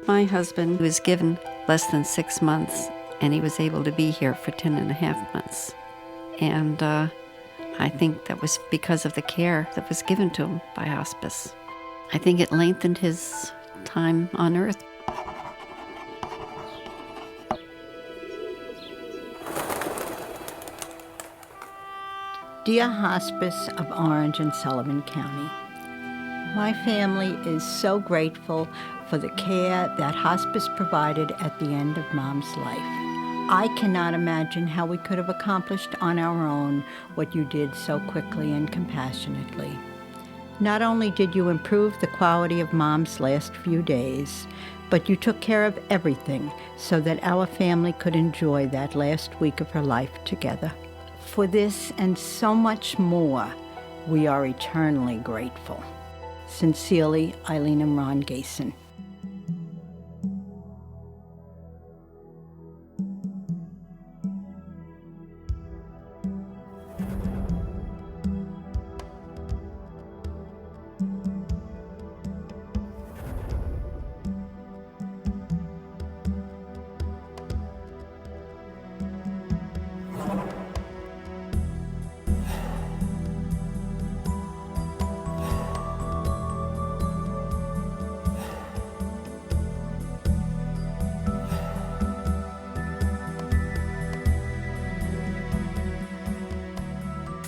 My husband was given less than 6 months, and he was able to be here for 10 and a half months. And I think that was because of the care that was given to him by hospice. I think it lengthened his time on earth. Dear Hospice of Orange and Sullivan County, my family is so grateful for the care that hospice provided at the end of Mom's life. I cannot imagine how we could have accomplished on our own what you did so quickly and compassionately. Not only did you improve the quality of Mom's last few days, but you took care of everything so that our family could enjoy that last week of her life together. For this and so much more, we are eternally grateful. Sincerely, Eileen and Ron Gayson.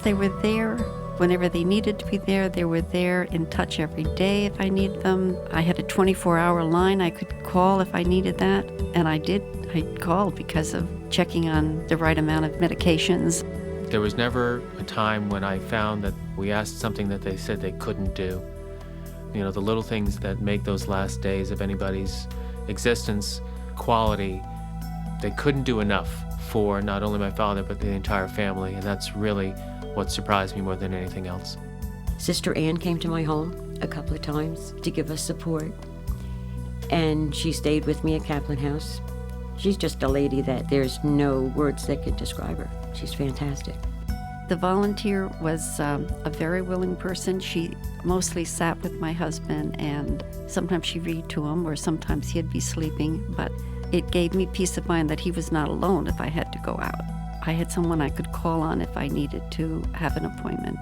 They were there whenever they needed to be there. They were there in touch every day if I needed them. I had a 24-hour line I could call if I needed that, and I did. I called because of checking on the right amount of medications. There was never a time when I found that we asked something that they said they couldn't do. You know, the little things that make those last days of anybody's existence quality, they couldn't do enough for not only my father but the entire family, and that's really what surprised me more than anything else. Sister Ann came to my home a couple of times to give us support, and she stayed with me at Kaplan House. She's just a lady that there's no words that can describe her. She's fantastic. The volunteer was a very willing person. She mostly sat with my husband, and sometimes she'd read to him, or sometimes he'd be sleeping, but it gave me peace of mind that he was not alone if I had to go out. I had someone I could call on if I needed to have an appointment.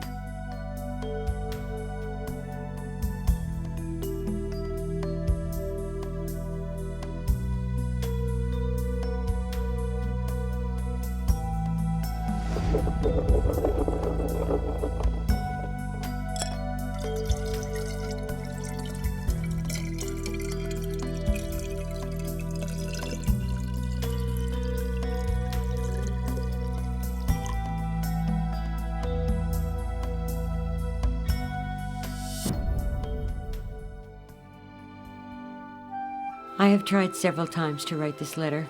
I have tried several times to write this letter,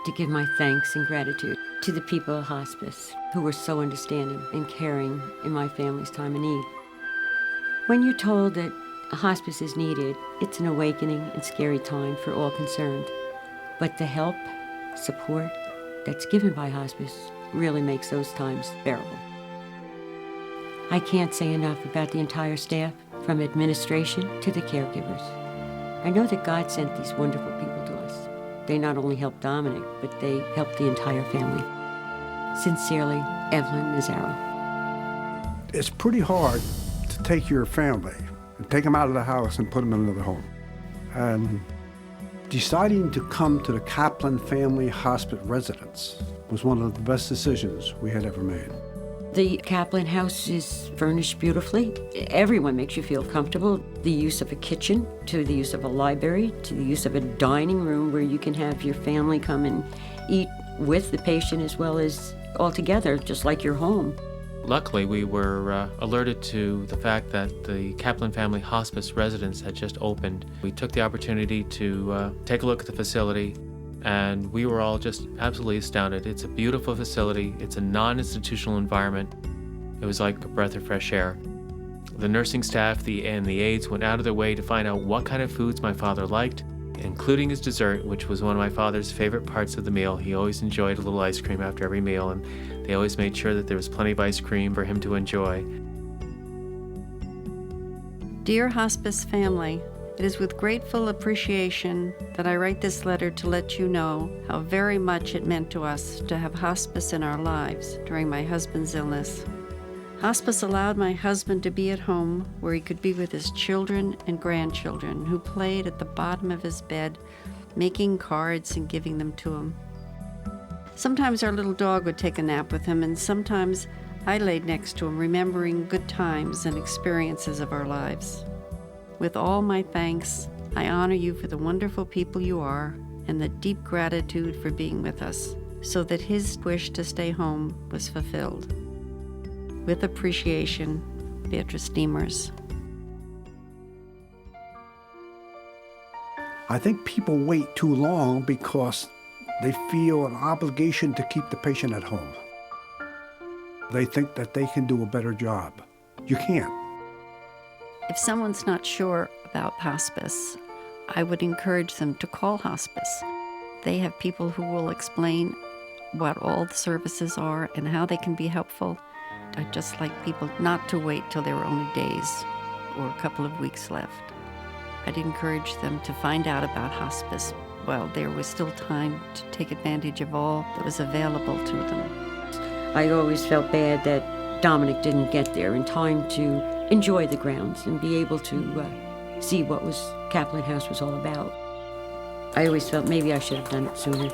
to give my thanks and gratitude to the people of hospice who were so understanding and caring in my family's time of need. When you're told that a hospice is needed, it's an awakening and scary time for all concerned. But the help, support that's given by hospice really makes those times bearable. I can't say enough about the entire staff, from administration to the caregivers. I know that God sent these wonderful people to us. They not only helped Dominic, but they helped the entire family. Sincerely, Evelyn Nazaro. It's pretty hard to take your family and take them out of the house and put them in another home. And deciding to come to the Kaplan Family Hospice Residence was one of the best decisions we had ever made. The Kaplan House is furnished beautifully. Everyone makes you feel comfortable. The use of a kitchen, to the use of a library, to the use of a dining room where you can have your family come and eat with the patient as well as all together, just like your home. Luckily, we were alerted to the fact that the Kaplan Family Hospice Residence had just opened. We took the opportunity to take a look at the facility, and we were all just absolutely astounded. It's a beautiful facility. It's a non-institutional environment. It was like a breath of fresh air. The nursing staff and the aides went out of their way to find out what kind of foods my father liked, including his dessert, which was one of my father's favorite parts of the meal. He always enjoyed a little ice cream after every meal, and they always made sure that there was plenty of ice cream for him to enjoy. Dear Hospice family, It is with grateful appreciation that I write this letter to let you know how very much it meant to us to have hospice in our lives during my husband's illness. Hospice allowed my husband to be at home where he could be with his children and grandchildren who played at the bottom of his bed, making cards and giving them to him. Sometimes our little dog would take a nap with him, and sometimes I laid next to him, remembering good times and experiences of our lives. With all my thanks, I honor you for the wonderful people you are and the deep gratitude for being with us, so that his wish to stay home was fulfilled. With appreciation, Beatrice Demers. I think people wait too long because they feel an obligation to keep the patient at home. They think that they can do a better job. You can't. If someone's not sure about hospice, I would encourage them to call hospice. They have people who will explain what all the services are and how they can be helpful. I'd just like people not to wait till there were only days or a couple of weeks left. I'd encourage them to find out about hospice while there was still time to take advantage of all that was available to them. I always felt bad that Dominic didn't get there in time to enjoy the grounds and be able to see what Kaplan House was all about. I always felt maybe I should have done it sooner.